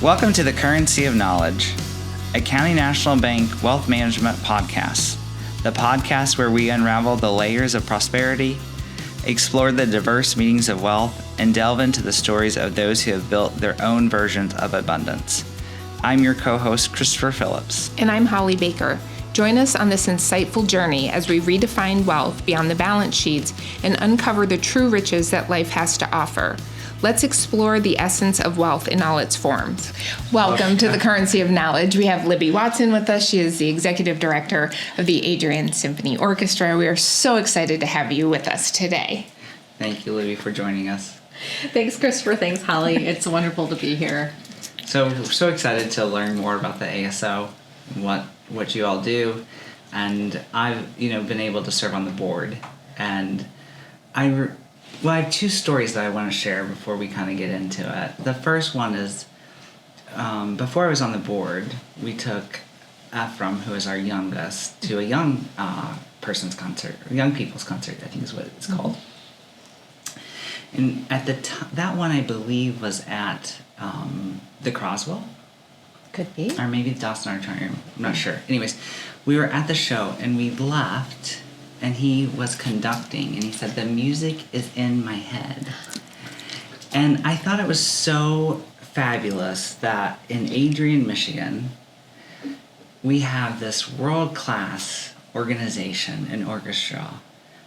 Welcome to the Currency of Knowledge, a County National Bank wealth management podcast, the podcast where we unravel the layers of prosperity, explore the diverse meanings of wealth, and delve into the stories of those who have built their own versions of abundance. I'm your co-host, Christopher Phillips. And I'm Holleigh Baker. Join us on this insightful journey as we redefine wealth beyond the balance sheets and uncover the true riches that life has to offer. Let's explore the essence of wealth in all its forms. Welcome to the Currency of Knowledge. We have Libby Watson with us. She is the executive director of the Adrian Symphony Orchestra. We are so excited to have you with us today. Thank you, Libby, for joining us. Thanks, Christopher. Thanks, Holleigh. It's wonderful to be here. So we're so excited to learn more about the ASO, what you all do, and I've been able to serve on the board, and I have two stories that I want to share before we kind of get into it. The first one is before I was on the board, we took Ephraim, who is our youngest, to a young person's concert, or young people's concert, I think is what it's called. And at the that one, I believe, was at the Croswell. Could be. Or maybe the Dawson Auditorium. I'm not sure. Anyways, we were at the show and we left and he was conducting and he said, "The music is in my head." And I thought it was so fabulous that in Adrian, Michigan, we have this world-class organization and orchestra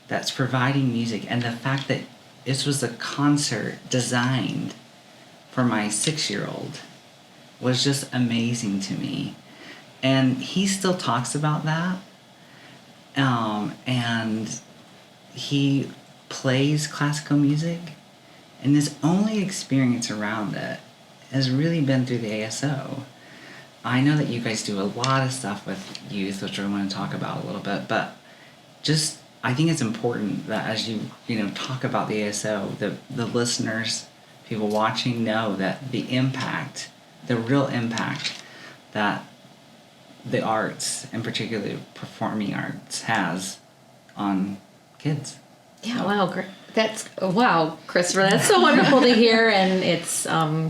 that's providing music, and the fact that this was a concert designed for my 6-year-old was just amazing to me. And he still talks about that. And he plays classical music, and his only experience around it has really been through the ASO. I know that you guys do a lot of stuff with youth, which I want to talk about a little bit, but just I think it's important that as you talk about the ASO, the listeners, people watching, know that the impact, the real impact that the arts, and particularly performing arts, has on kids. Yeah, wow, wow, Christopher, that's so wonderful to hear, and it's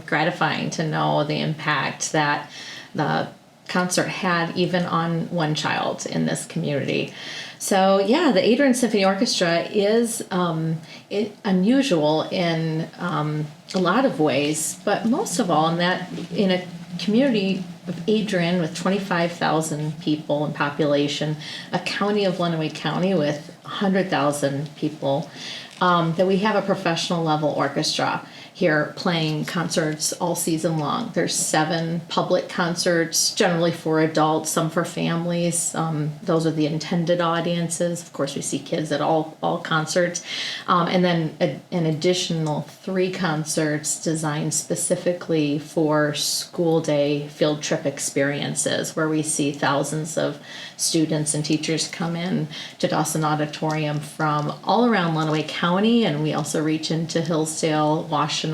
gratifying to know the impact that the concert had even on one child in this community. So yeah, the Adrian Symphony Orchestra is unusual in a lot of ways, but most of all in that in a community of Adrian with 25,000 people in population, a county of Lenawee County with 100,000 people, that we have a professional level orchestra here playing concerts all season long. There's 7 public concerts, generally for adults, some for families. Those are the intended audiences. Of course, we see kids at all concerts. And then an additional 3 concerts designed specifically for school day field trip experiences, where we see thousands of students and teachers come in to Dawson Auditorium from all around Lenawee County, and we also reach into Hillsdale, Washtenaw,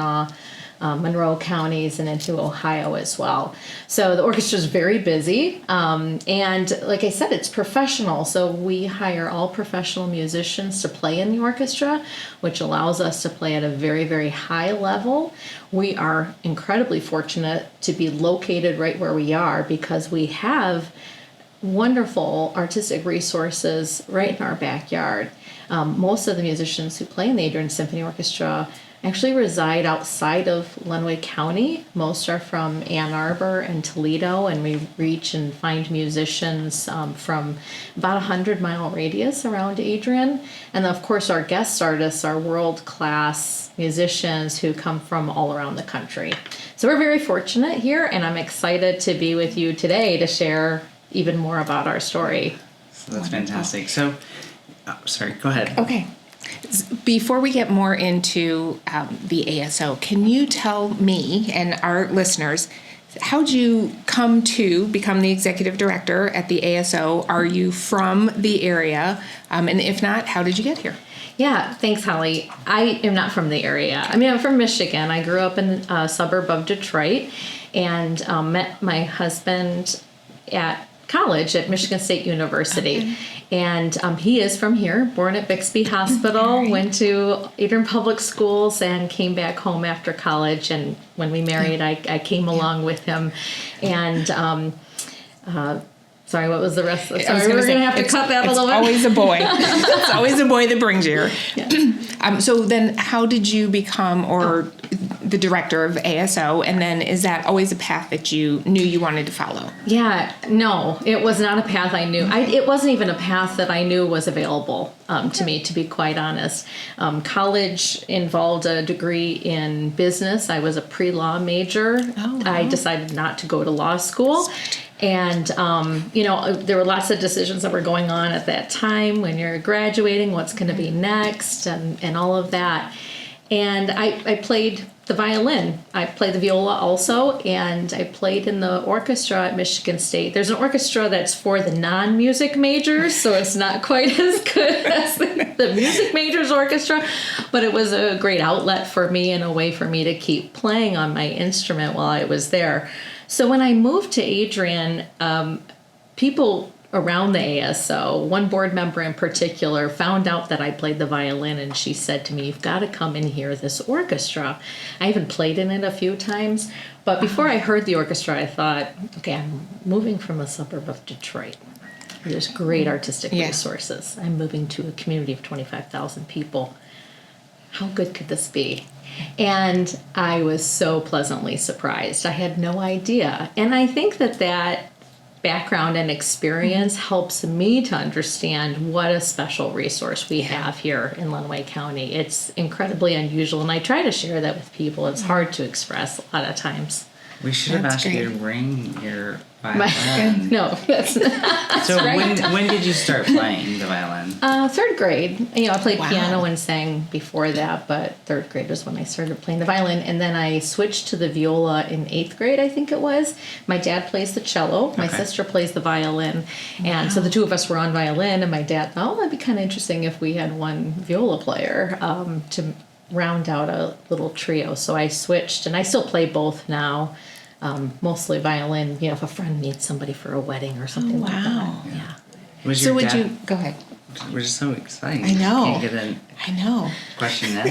Monroe counties, and into Ohio as well. So the orchestra is very busy, and like I said, it's professional. So we hire all professional musicians to play in the orchestra, which allows us to play at a very, very high level. We are incredibly fortunate to be located right where we are because we have wonderful artistic resources right in our backyard. Most of the musicians who play in the Adrian Symphony Orchestra actually reside outside of Lenawee County. Most are from Ann Arbor and Toledo, and we reach and find musicians from about 100-mile radius around Adrian. And of course, our guest artists are world-class musicians who come from all around the country. So we're very fortunate here, and I'm excited to be with you today to share even more about our story. So that's fantastic. So, sorry, go ahead. Okay. Before we get more into the ASO, can you tell me and our listeners, how'd you come to become the executive director at the ASO? Are you from the area? And if not, how did you get here? Yeah, thanks, Holleigh. I am not from the area. I mean, I'm from Michigan. I grew up in a suburb of Detroit and met my husband at college at Michigan State University. And he is from here, born at Bixby Hospital, went to Adrian Public Schools, and came back home after college. And when we married, I came along with him. And sorry, what was the rest? Sorry, we're going to have to cut that a little bit. Always a boy. It's always a boy that brings you here. So then how did you become the director of ASO? And then is that always a path that you knew you wanted to follow? Yeah, no, it was not a path I knew. It wasn't even a path that I knew was available to me, to be quite honest. College involved a degree in business. I was a pre-law major. Oh, wow. I decided not to go to law school. And, there were lots of decisions that were going on at that time when you're graduating, what's going to be next, and all of that. And I played the violin. I played the viola also, and I played in the orchestra at Michigan State. There's an orchestra that's for the non-music majors, so it's not quite as good as the music majors orchestra, but it was a great outlet for me and a way for me to keep playing on my instrument while I was there. So when I moved to Adrian, people around the ASO, one board member in particular, found out that I played the violin, and she said to me, "You've got to come and hear this orchestra." I even played in it a few times, but before I heard the orchestra, I thought, okay, I'm moving from a suburb of Detroit. There's great artistic resources. I'm moving to a community of 25,000 people. How good could this be? And I was so pleasantly surprised. I had no idea. And I think that background and experience helps me to understand what a special resource we have here in Lenawee County. It's incredibly unusual, and I try to share that with people. It's hard to express a lot of times. We should have asked you to bring your violin. No, that's not. So right. when did you start playing the violin? Third grade. I played piano and sang before that, but third grade was when I started playing the violin. And then I switched to the viola in 8th grade, I think it was. My dad plays the cello. My sister plays the violin. And so the two of us were on violin, and my dad thought, that'd be kind of interesting if we had one viola player to round out a little trio. So I switched, and I still play both now. Mostly violin, if a friend needs somebody for a wedding or something like that. Yeah. So would you go ahead? We're just so exciting. I know. Can't get I know. Question that.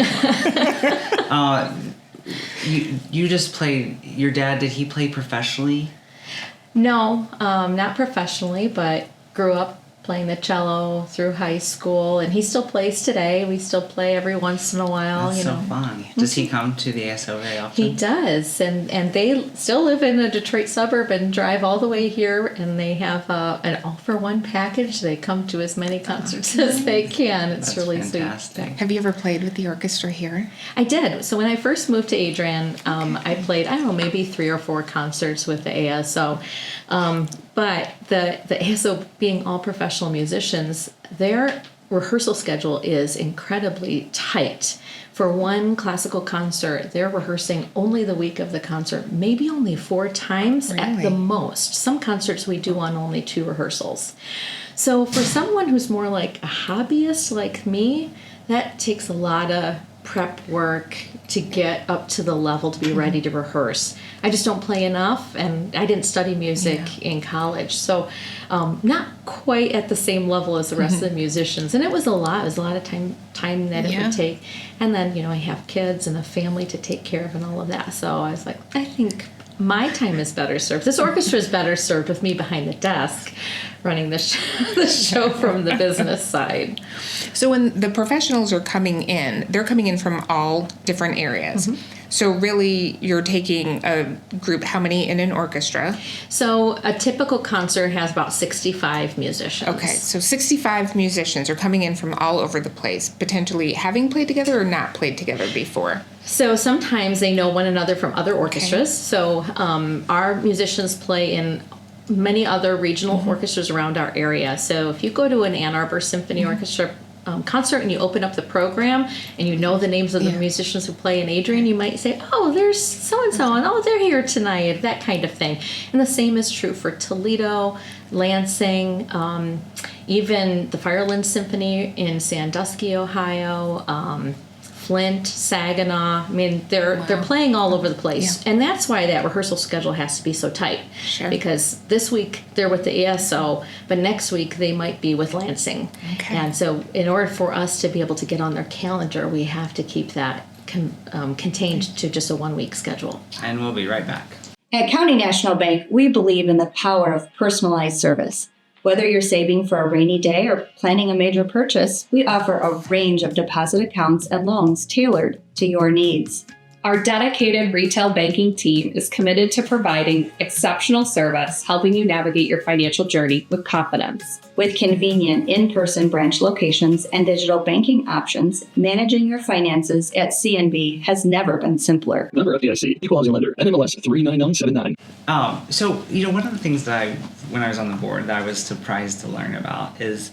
You just played. Your dad, did he play professionally? No, not professionally, but grew up playing the cello through high school, and he still plays today. We still play every once in a while. That's so fun. Does he come to the ASO very often? He does, and they still live in a Detroit suburb and drive all the way here, and they have an all-for-one package. They come to as many concerts as they can. It's That's really fantastic. sweet. Have you ever played with the orchestra here? I did. So when I first moved to Adrian, I played, maybe 3 or 4 concerts with the ASO. But the ASO being all professional musicians, their rehearsal schedule is incredibly tight. For one classical concert, they're rehearsing only the week of the concert, maybe only 4 times at the most. Some concerts we do on only 2 rehearsals. So for someone who's more like a hobbyist like me, that takes a lot of prep work to get up to the level to be ready to rehearse. I just don't play enough, and I didn't study music in college, so not quite at the same level as the rest of the musicians. And it was a lot. It was a lot of time that it would take. And then, I have kids and a family to take care of and all of that. So I was like, I think my time is better served. This orchestra is better served with me behind the desk running the show from the business side. So when the professionals are coming in, they're coming in from all different areas. So really, you're taking a group, how many in an orchestra? So a typical concert has about 65 musicians. Okay, so 65 musicians are coming in from all over the place, potentially having played together or not played together before. So sometimes they know one another from other orchestras. Okay. So our musicians play in many other regional orchestras around our area. So if you go to an Ann Arbor Symphony Orchestra concert and you open up the program and you know the names of the musicians who play in Adrian, you might say, there's so-and-so, and they're here tonight, that kind of thing. And the same is true for Toledo, Lansing, even the Fireland Symphony in Sandusky, Ohio, Flint, Saginaw. I mean, they're playing all over the place, and that's why that rehearsal schedule has to be so tight. Sure. Because this week they're with the ESO, but next week they might be with Lansing. Okay. And so, in order for us to be able to get on their calendar, we have to keep that contained to just a 1 week schedule. And we'll be right back. At County National Bank, we believe in the power of personalized service. Whether you're saving for a rainy day or planning a major purchase, we offer a range of deposit accounts and loans tailored to your needs. Our dedicated retail banking team is committed to providing exceptional service, helping you navigate your financial journey with confidence. With convenient in-person branch locations and digital banking options, managing your finances at CNB has never been simpler. Member FDIC, equal housing lender, NMLS 39979. So, one of the things that when I was on the board, that I was surprised to learn about is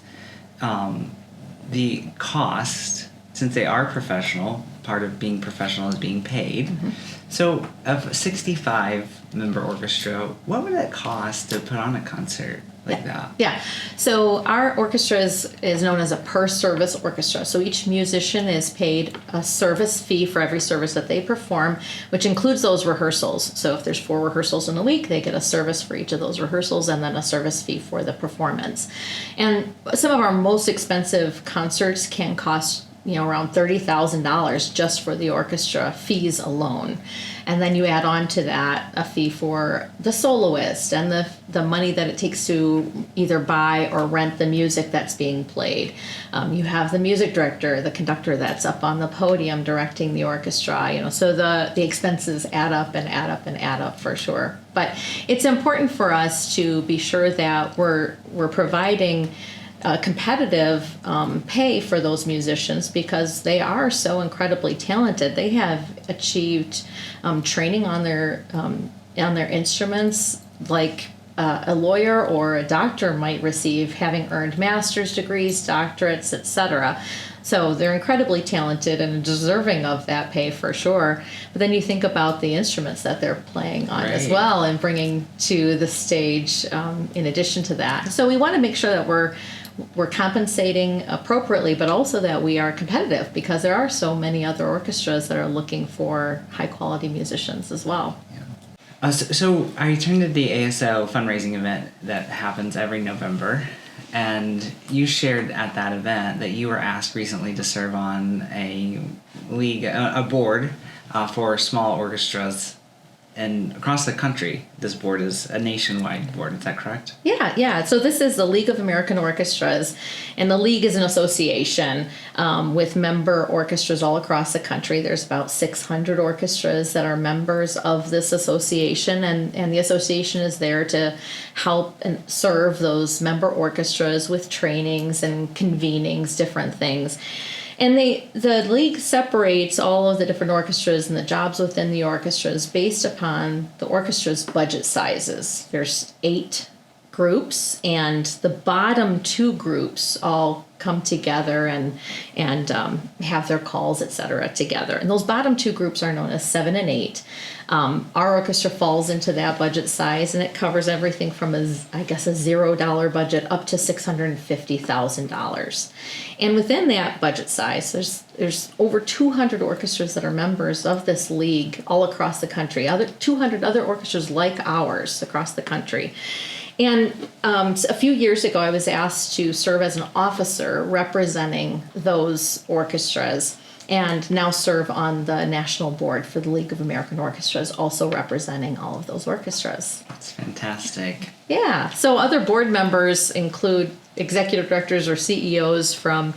the cost, since they are professional. Part of being professional is being paid. Mm-hmm. So, of a 65-member orchestra, what would it cost to put on a concert like that? Yeah. So our orchestra is known as a per-service orchestra. So each musician is paid a service fee for every service that they perform, which includes those rehearsals. So if there's 4 rehearsals in a week, they get a service for each of those rehearsals and then a service fee for the performance. And some of our most expensive concerts can cost around $30,000 just for the orchestra fees alone. And then you add on to that a fee for the soloist and the money that it takes to either buy or rent the music that's being played. You have the music director, the conductor that's up on the podium directing the orchestra, so the expenses add up and add up and add up for sure. But it's important for us to be sure that we're providing competitive pay for those musicians because they are so incredibly talented. They have achieved training on their instruments like a lawyer or a doctor might receive, having earned master's degrees, doctorates, etc. So they're incredibly talented and deserving of that pay for sure. But then you think about the instruments that they're playing on as well and bringing to the stage in addition to that. So we want to make sure that we're compensating appropriately, but also that we are competitive because there are so many other orchestras that are looking for high quality musicians as well. So I attended the ASO fundraising event that happens every November, and you shared at that event that you were asked recently to serve on a board for small orchestras. And across the country, this board is a nationwide board. Is that correct? Yeah. So this is the League of American Orchestras, and the League is an association with member orchestras all across the country. There's about 600 orchestras that are members of this association, and the association is there to help and serve those member orchestras with trainings and convenings, different things. And the league separates all of the different orchestras and the jobs within the orchestras based upon the orchestra's budget sizes. There's 8 groups, and the bottom 2 groups all come together and have their calls, etc. together. And those bottom 2 groups are known as 7 and 8. Our orchestra falls into that budget size, and it covers everything from a $0 budget up to $650,000. And within that budget size, there's over 200 orchestras that are members of this league all across the country. 200 other orchestras like ours across the country. And a few years ago, I was asked to serve as an officer representing those orchestras, and now serve on the national board for the League of American Orchestras, also representing all of those orchestras. That's fantastic. Yeah. So other board members include executive directors or CEOs from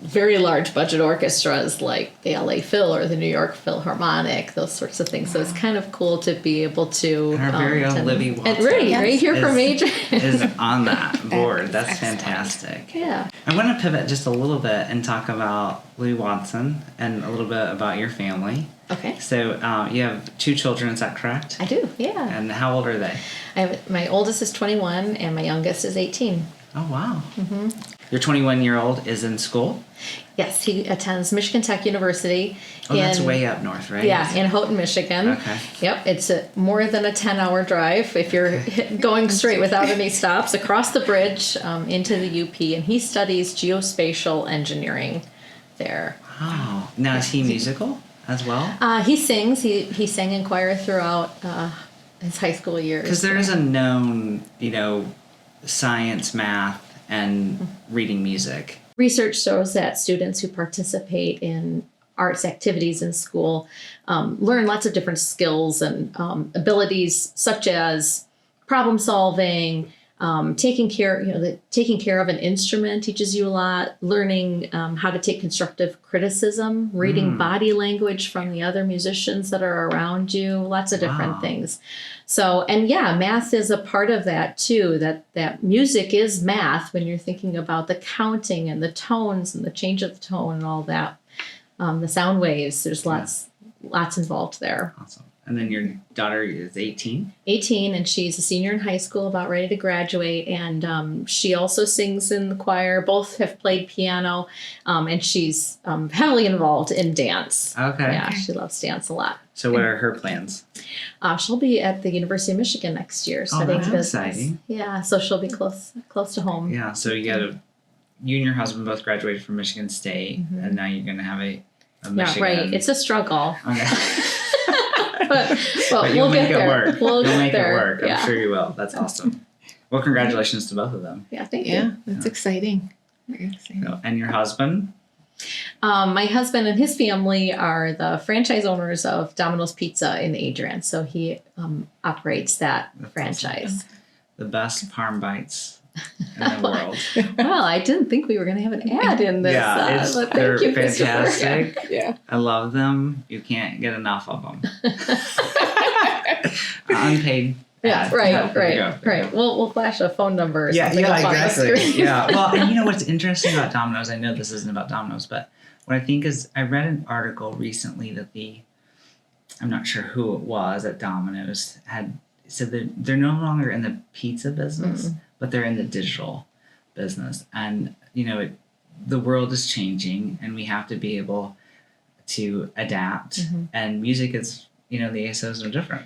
very large budget orchestras like the LA Phil or the New York Philharmonic, those sorts of things. So it's kind of cool to be able to... And our very own Libby Watson. Right here from Adrian. is on that board. That's fantastic. Yeah. I want to pivot just a little bit and talk about Libby Watson and a little bit about your family. Okay. So you have 2 children, is that correct? I do, yeah. And how old are they? My oldest is 21 and my youngest is 18. Oh, wow. Mm-hmm. Your 21-year-old is in school? Yes, he attends Michigan Tech University. Oh, that's way up north, right? Yeah, in Houghton, Michigan. Okay. Yep, it's more than a 10-hour drive if you're going straight without any stops across the bridge into the UP, and he studies geospatial engineering there. Wow. Now, is he musical as well? He sings. He sang in choir throughout his high school years. Because there is a known, science, math, and reading music. Research shows that students who participate in arts activities in school learn lots of different skills and abilities, such as problem solving, taking care of an instrument teaches you a lot, learning how to take constructive criticism, reading body language from the other musicians that are around you, lots of different things. So, and yeah, math is a part of that too, that music is math when you're thinking about the counting and the tones and the change of the tone and all that. The sound waves, there's lots involved there. Awesome. And then your daughter is 18? 18, and she's a senior in high school, about ready to graduate. And she also sings in the choir. Both have played piano, and she's heavily involved in dance. Okay. Yeah, she loves dance a lot. So what are her plans? She'll be at the University of Michigan next year studying that's business. exciting. Yeah, so she'll be close to home. Yeah, so you and your husband both graduated from Michigan State, and now you're going to have a Michigan. Yeah, right. It's a struggle. Okay. but you'll we'll make get there. it work. We'll you'll get make there. it work. I'm Yeah. sure you will. That's awesome. Well, congratulations to both of them. Yeah, thank you. Yeah, that's exciting. Very exciting. So, and your husband? My husband and his family are the franchise owners of Domino's Pizza in Adrian, so he operates that franchise. Awesome. The best parm bites in the world. Well, I didn't think we were going to have an ad in this. But they're thank you, Christopher. fantastic. Yeah. I love them. You can't get enough of them. Unpaid. Yeah, ad. right. There you go. Right. We'll flash a phone number or Yeah, something up on the exactly. screen. Yeah. Well, and you know what's interesting about Domino's? I know this isn't about Domino's, but what I think is I read an article recently that I'm not sure who it was at Domino's had said that they're no longer in the pizza business, but they're in the digital business. And, the world is changing and we have to be able to adapt. And music is, the ASO is no different.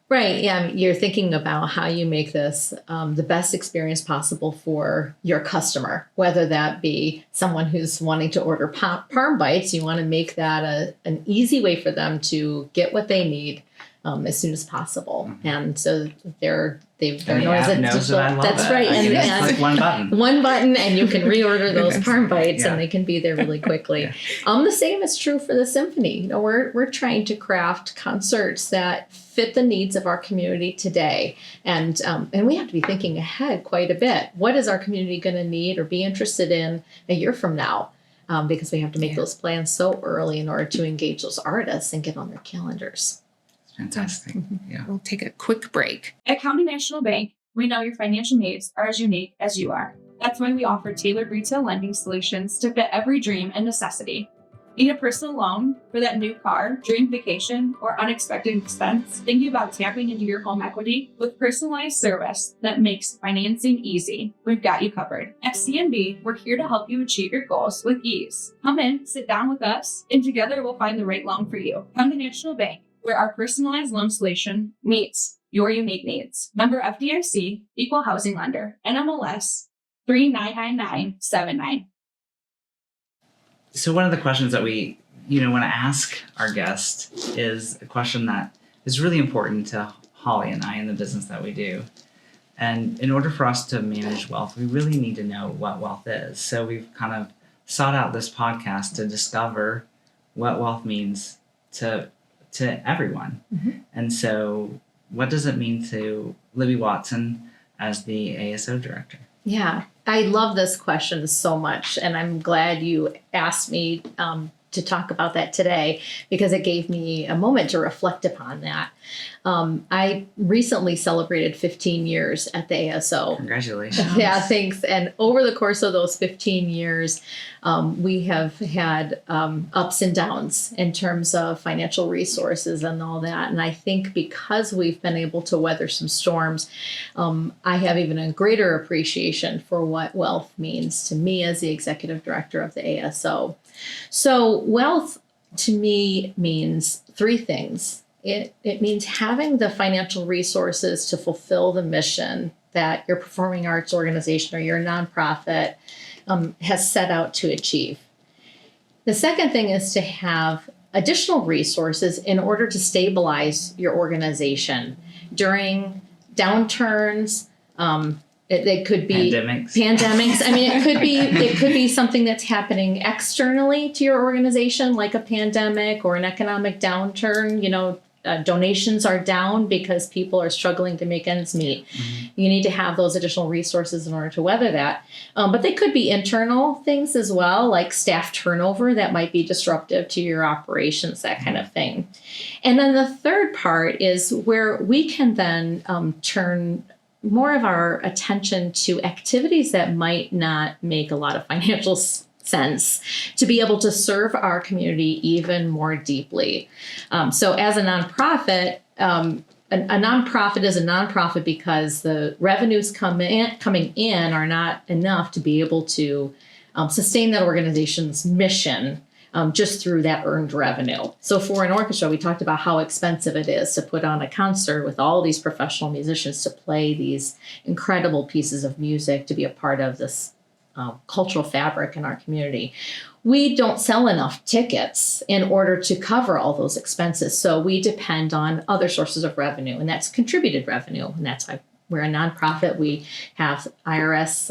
Right. Yeah. You're thinking about how you make this the best experience possible for your customer, whether that be someone who's wanting to order parm bites. You want to make that an easy way for them to get what they need as soon as possible. And so they're known as a digital. That's right. And click one button. One button, and you can reorder those parm bites, and they can be there really quickly. The same is true for the symphony. We're trying to craft concerts that fit the needs of our community today, and we have to be thinking ahead quite a bit. What is our community going to need or be interested in a year from now? Because we have to make those plans so early in order to engage those artists and get on their calendars. Fantastic. Yeah. We'll take a quick break. At County National Bank, we know your financial needs are as unique as you are. That's why we offer tailored retail lending solutions to fit every dream and necessity. Need a personal loan for that new car, dream vacation, or unexpected expense? Thinking about tapping into your home equity? With personalized service that makes financing easy, we've got you covered. At CNB, we're here to help you achieve your goals with ease. Come in, sit down with us, and together we'll find the right loan for you. Come to National Bank, where our personalized loan solution meets your unique needs. Member FDIC, Equal Housing Lender, NMLS 399979. So one of the questions that we, want to ask our guest is a question that is really important to Holleigh and I in the business that we do. And in order for us to manage wealth, we really need to know what wealth is. So we've kind of sought out this podcast to discover what wealth means to everyone. And so what does it mean to Libby Watson as the ASO director? Yeah, I love this question so much, and I'm glad you asked me to talk about that today because it gave me a moment to reflect upon that. I recently celebrated 15 years at the ASO. Congratulations. Yeah, thanks. And over the course of those 15 years, we have had ups and downs in terms of financial resources and all that. And I think because we've been able to weather some storms, I have even a greater appreciation for what wealth means to me as the executive director of the ASO. So wealth to me means three things. It means having the financial resources to fulfill the mission that your performing arts organization or your nonprofit has set out to achieve. The second thing is to have additional resources in order to stabilize your organization during downturns. It could be pandemics. I mean, it could be something that's happening externally to your organization, like a pandemic or an economic downturn. Donations are down because people are struggling to make ends meet. Mm-hmm. You need to have those additional resources in order to weather that. But they could be internal things as well, like staff turnover that might be disruptive to your operations, that kind of thing. And then the third part is where we can then turn more of our attention to activities that might not make a lot of financial sense to be able to serve our community even more deeply. So as a nonprofit, a nonprofit is a nonprofit because the revenues coming in are not enough to be able to sustain that organization's mission just through that earned revenue. So for an orchestra, we talked about how expensive it is to put on a concert with all these professional musicians to play these incredible pieces of music, to be a part of this cultural fabric in our community. We don't sell enough tickets in order to cover all those expenses. So we depend on other sources of revenue, and that's contributed revenue. And that's why we're a nonprofit. We have IRS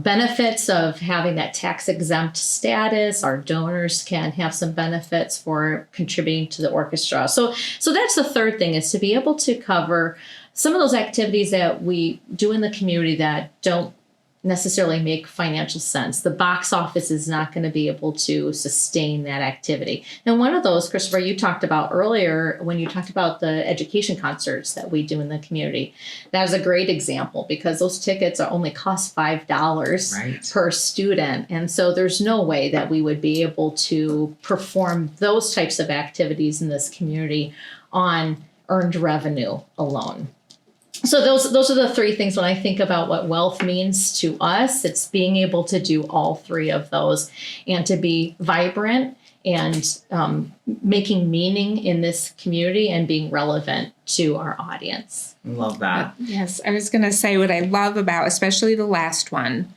benefits of having that tax exempt status. Our donors can have some benefits for contributing to the orchestra. So that's the third thing, is to be able to cover some of those activities that we do in the community that don't necessarily make financial sense. The box office is not going to be able to sustain that activity. And one of those, Christopher, you talked about earlier when you talked about the education concerts that we do in the community. That was a great example because those tickets are only cost $5 per student. And so there's no way that we would be able to perform those types of activities in this community on earned revenue alone. So those are the three things when I think about what wealth means to us. It's being able to do all three of those and to be vibrant and making meaning in this community and being relevant to our audience. Love that. Yes, I was going to say what I love about especially the last one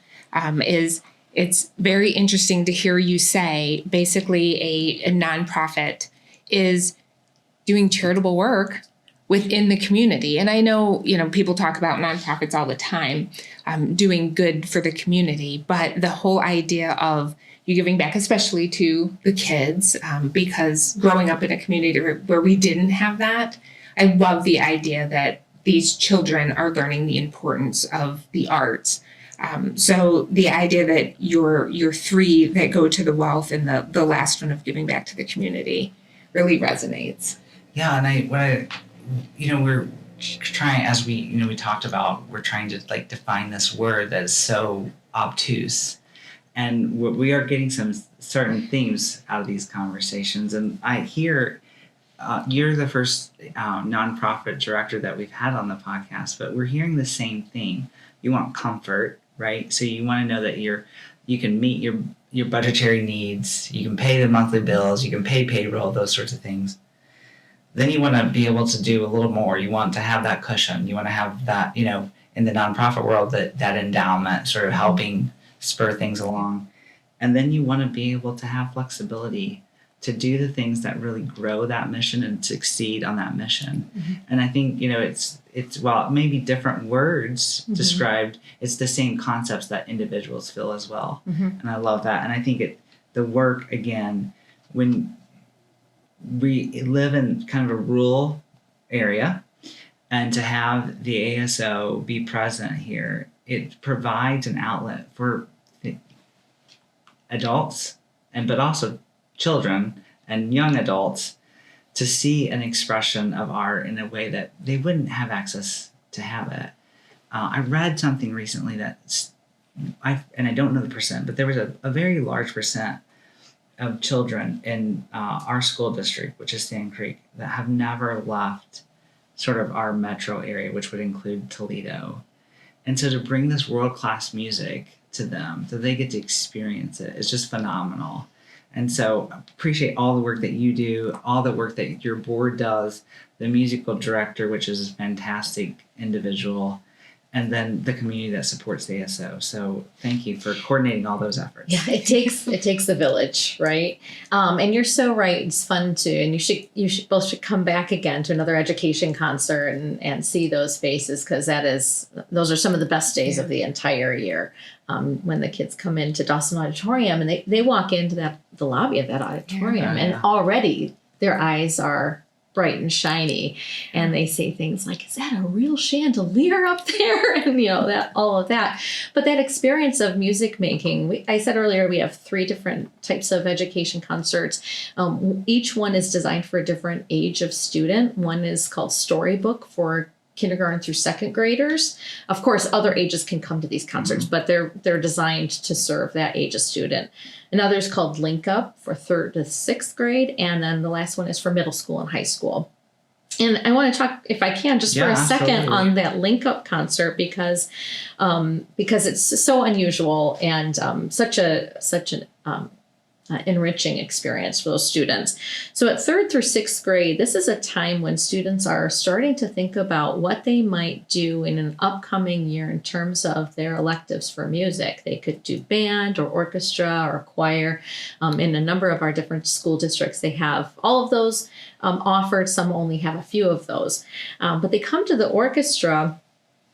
is it's very interesting to hear you say basically a nonprofit is doing charitable work within the community. And I know, people talk about nonprofits all the time, doing good for the community, but the whole idea of you giving back, especially to the kids, because growing up in a community where we didn't have that, I love the idea that these children are learning the importance of the arts. So the idea that your three that go to the wealth and the last one of giving back to the community really resonates. Yeah, and we're trying, as we talked about, we're trying to define this word that is so obtuse, and we are getting some certain themes out of these conversations. And I hear you're the first nonprofit director that we've had on the podcast, but we're hearing the same thing. You want comfort, right? So you want to know that you can meet your budgetary needs, you can pay the monthly bills, you can pay payroll, those sorts of things. Then you want to be able to do a little more. You want to have that cushion. You want to have that, in the nonprofit world, that endowment sort of helping spur things along. And then you want to be able to have flexibility to do the things that really grow that mission and succeed on that mission. Mm-hmm. And I think, it's well, maybe different words mm-hmm. described, it's the same concepts that individuals feel as well. Mm-hmm. And I love that. And I think the work, again, when we live in kind of a rural area, and to have the ASO be present here, it provides an outlet for adults but also children and young adults to see an expression of art in a way that they wouldn't have access to have it. I read something recently that I don't know the percent, but there was a very large percent of children in our school district, which is Sand Creek, that have never left sort of our metro area, which would include Toledo. And so to bring this world-class music to them, so they get to experience it, is just phenomenal. And so I appreciate all the work that you do, all the work that your board does, the musical director, which is a fantastic individual, and then the community that supports the ASO. So thank you for coordinating all those efforts. Yeah, it takes a village, right? And you're so right. It's fun too, and you should both come back again to another education concert and see those faces, because those are some of the best days of the entire year. When the kids come into Dawson Auditorium and they walk into the lobby of that auditorium, and already their eyes are bright and shiny, and they say things like, "Is that a real chandelier up there?" And that all of that. But that experience of music making, I said earlier, we have 3 different types of education concerts. Each one is designed for a different age of student. One is called Storybook for kindergarten through 2nd graders. Of course, other ages can come to these concerts, but they're designed to serve that age of student. Another is called Link Up for 3rd to 6th grade, and then the last one is for middle school and high school. And I want to talk, if I can, just for a second absolutely. on that Link Up concert, because it's so unusual and such an enriching experience for those students. So at 3rd through 6th grade, this is a time when students are starting to think about what they might do in an upcoming year in terms of their electives for music. They could do band or orchestra or choir. In a number of our different school districts, they have all of those offered. Some only have a few of those. But they come to the orchestra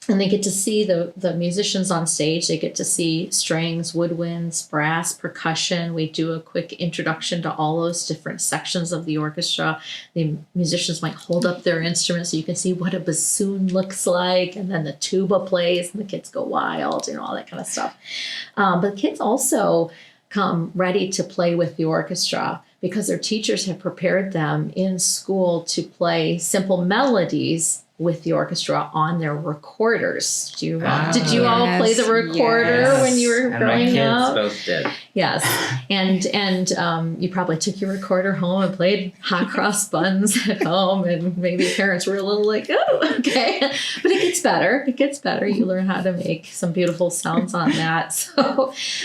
and they get to see the musicians on stage. They get to see strings, woodwinds, brass, percussion. We do a quick introduction to all those different sections of the orchestra. The musicians might hold up their instruments so you can see what a bassoon looks like. And then the tuba plays and the kids go wild, all that kind of stuff. But kids also come ready to play with the orchestra because their teachers have prepared them in school to play simple melodies with the orchestra on their recorders. Did you all play the recorder when you were growing up? And my kids both did. Yes, and you probably took your recorder home and played hot cross buns at home, and maybe parents were a little like, "Oh, okay," but it gets better. It gets better. You learn how to make some beautiful sounds on that.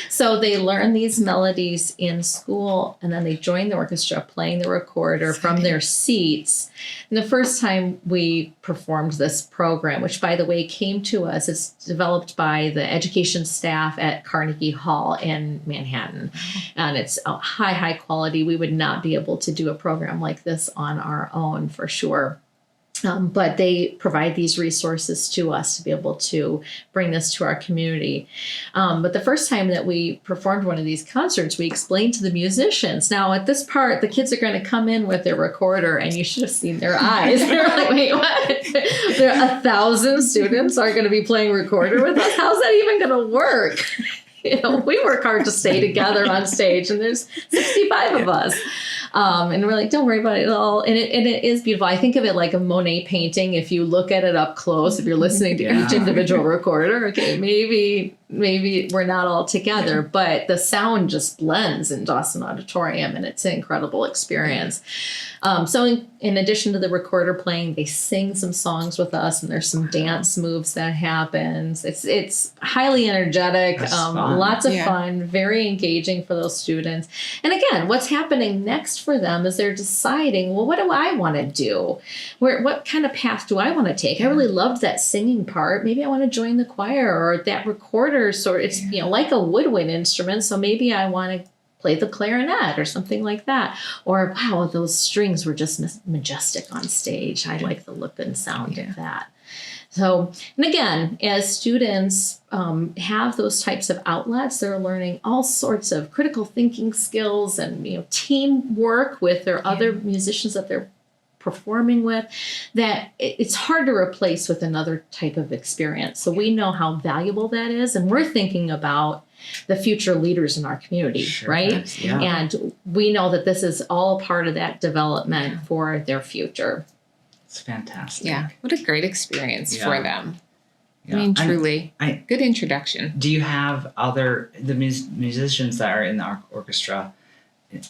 So they learn these melodies in school, and then they join the orchestra playing the recorder from their seats. And the first time we performed this program, which by the way came to us, it's developed by the education staff at Carnegie Hall in Manhattan. And it's high quality. We would not be able to do a program like this on our own for sure. But they provide these resources to us to be able to bring this to our community. But the first time that we performed one of these concerts, we explained to the musicians. Now, at this part, the kids are going to come in with their recorder, and you should have seen their eyes. They're like, "Wait, what? 1,000 students are going to be playing recorder with us? How's that even going to work?" We work hard to stay together on stage, and there's 65 of us. And we're like, "Don't worry about it at all." And it is beautiful. I think of it like a Monet painting. If you look at it up close, if you're listening to each individual recorder, okay, maybe we're not all together, but the sound just blends in Dawson Auditorium, and it's an incredible experience. So in addition to the recorder playing, they sing some songs with us, and there's some dance moves that happens. It's highly energetic, lots of fun, very engaging for those students. And again, what's happening next for them is they're deciding, well, what do I want to do? What kind of path do I want to take? I really loved that singing part. Maybe I want to join the choir, or that recorder sort. It's like a woodwind instrument, so maybe I want to play the clarinet or something like that. Or, wow, those strings were just majestic on stage. I like the look and sound of that. So, and again, as students have those types of outlets, they're learning all sorts of critical thinking skills and teamwork with their other musicians that they're performing with, that it's hard to replace with another type of experience. So we know how valuable that is, and we're thinking about the future leaders in our community, right? Yeah. And we know that this is all part of that development for their future. It's fantastic. Yeah. What a great experience for them. Yeah. I mean, truly. Good introduction. Do you have the musicians that are in the orchestra?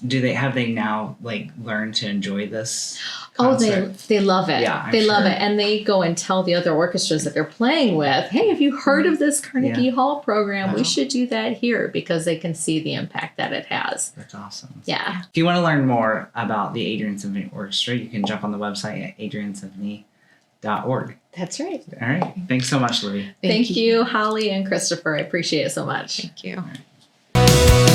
Do they now learn to enjoy this concert? Oh, they love it. Yeah, they love it. And they go and tell the other orchestras that they're playing with, "Hey, have you heard of this Carnegie Hall program? We should do that here," because they can see the impact that it has. That's awesome. Yeah. If you want to learn more about the Adrian Symphony Orchestra, you can jump on the website at adriansymphony.org. All That's right. right. Thanks so much, Libby. Thank you, Holly and Christopher. I appreciate it so much. Thank you.